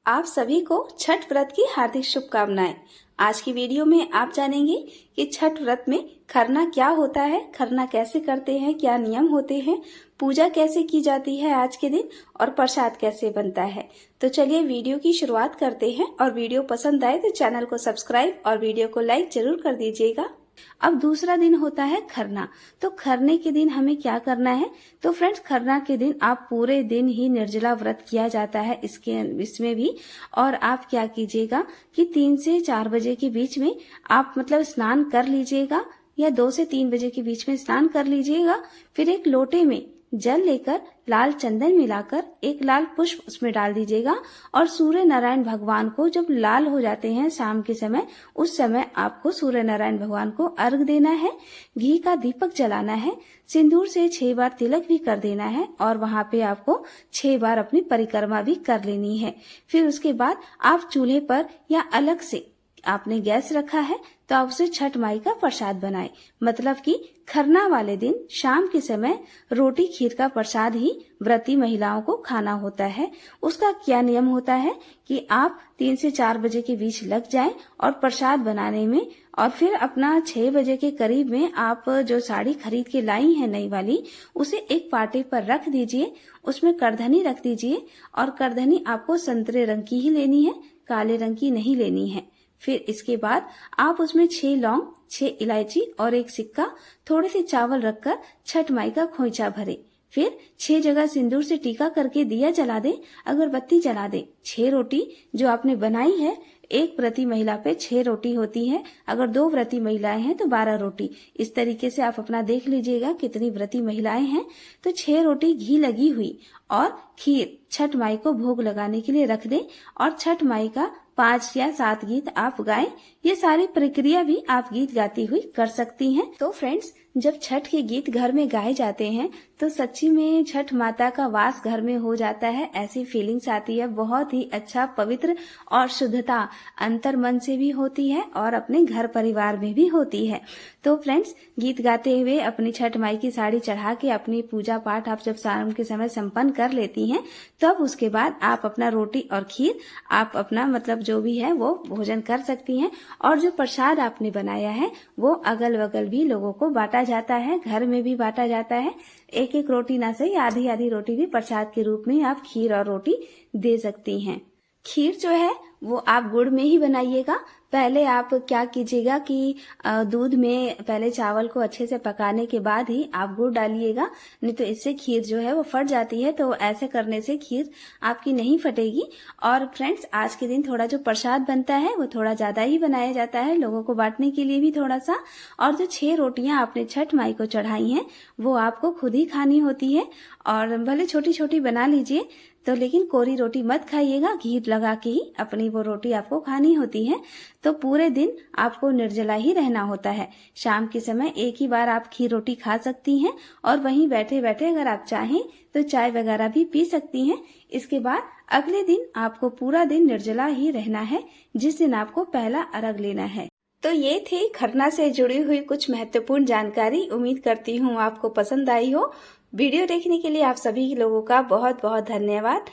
आप सभी को छठ व्रत की हार्दिक शुभकामनाएं। आज की वीडियो में आप जानेंगे कि छठ व्रत में खरना क्या होता है, खरना कैसे करते हैं, क्या नियम होते हैं, पूजा कैसे की जाती है आज के दिन और प्रसाद कैसे बनता है। तो चलिए वीडियो की शुरुआत करते हैं और वीडियो पसंद आए तो चैनल को सब्सक्राइब और वीडियो को लाइक जरूर कर दीजिएगा। अब दूसरा दिन होता है खरना। तो खरने के दिन हमें क्या करना है? तो फ्रेंड्स, खरना के दिन आप पूरे दिन ही निर्जला व्रत किया जाता है इसमें भी। और आप क्या कीजिएगा कि 3 से 4 बजे के बीच में आप स्नान कर लीजिएगा या 2 से 3 बजे के बीच में स्नान कर लीजिएगा। फिर एक लोटे में जल लेकर लाल चंदन मिलाकर एक लाल पुष्प उसमें डाल दीजिएगा और सूर्य नारायण भगवान को जब लाल हो जाते हैं शाम के समय, उस समय आपको सूर्य नारायण भगवान को अर्घ देना है, घी का दीपक जलाना है, सिंदूर से 6 बार तिलक भी कर देना है और वहां पे आपको 6 बार अपनी परिक्रमा भी कर लेनी है। फिर उसके बाद आप चूल्हे पर या अलग से आपने गैस रखा है तो आप उसे छठ माई का प्रसाद बनाएं। मतलब कि खरना वाले दिन शाम के समय रोटी खीर का प्रसाद ही व्रती महिलाओं को खाना होता है। उसका क्या नियम होता है कि आप 3 से 4 बजे के बीच लग जाएं और प्रसाद बनाने में, और फिर अपना 6 बजे के करीब में आप जो साड़ी खरीद के लाई है नई वाली, उसे एक पाटे पर रख दीजिए, उसमें करधनी रख दीजिए और करधनी आपको संतरे रंग की ही लेनी है, काले रंग की नहीं लेनी है। फिर इसके बाद आप उसमें 6 लौंग, 6 इलायची और 1 सिक्का, थोड़े से चावल रखकर छठ माई का खोइचा भरे। फिर 6 जगह सिंदूर से टीका करके दिया जला दे, अगरबत्ती जला दे। 6 रोटी जो आपने बनाई है, एक व्रती महिला पे 6 रोटी होती है, अगर 2 व्रती महिलाएं हैं तो 12 रोटी। इस तरीके से आप अपना देख लीजिएगा कितनी व्रती महिलाएं हैं। तो 6 रोटी घी लगी हुई और खीर छठ माई को भोग लगाने के लिए रख दें और छठ माई का 5 या 7 गीत आप गाएं। ये सारी प्रक्रिया भी आप गीत गाती हुई कर सकती हैं। तो फ्रेंड्स, जब छठ के गीत घर में गाए जाते हैं तो सच्ची में छठ माता का वास घर में हो जाता है, ऐसी फीलिंग्स आती है। बहुत ही अच्छा, पवित्र और शुद्धता अंतर मन से भी होती है और अपने घर परिवार में भी होती है। तो फ्रेंड्स, गीत गाते हुए अपनी छठ माई की साड़ी चढ़ा के अपनी पूजा पाठ आप जब शाम के समय संपन्न कर लेती हैं, तब उसके बाद आप अपना रोटी और खीर आप अपना जो भी है वो भोजन कर सकती हैं। और जो प्रसाद आपने बनाया है वो अगल बगल भी लोगों को बांटा जाता है, घर में भी बांटा जाता है। एक एक रोटी ना सही, आधी आधी रोटी भी प्रसाद के रूप में आप खीर और रोटी दे सकती हैं। खीर जो है वो आप गुड़ में ही बनाइएगा। पहले आप क्या कीजिएगा कि दूध में पहले चावल को अच्छे से पकाने के बाद ही आप गुड़ डालिएगा, नहीं तो इससे खीर जो है वो फट जाती है। तो ऐसे करने से खीर आपकी नहीं फटेगी। और फ्रेंड्स, आज के दिन थोड़ा जो प्रसाद बनता है वो थोड़ा ज्यादा ही बनाया जाता है, लोगों को बांटने के लिए भी थोड़ा सा। और जो 6 रोटियां आपने छठ माई को चढ़ाई हैं वो आपको खुद ही खानी होती है। और भले छोटी छोटी बना लीजिए तो, लेकिन कोरी रोटी मत खाइएगा, घी लगा के ही अपनी वो रोटी आपको खानी होती है। तो पूरे दिन आपको निर्जला ही रहना होता है। शाम के समय एक ही बार आप खीर रोटी खा सकती हैं और वहीं बैठे बैठे अगर आप चाहें तो चाय वगैरह भी पी सकती हैं। इसके बाद अगले दिन आपको पूरा दिन निर्जला ही रहना है, जिस दिन आपको पहला अर्घ लेना है। तो ये थी खरना से जुड़ी हुई कुछ महत्वपूर्ण जानकारी। उम्मीद करती हूँ आपको पसंद आई हो। वीडियो देखने के लिए आप सभी लोगों का बहुत बहुत धन्यवाद।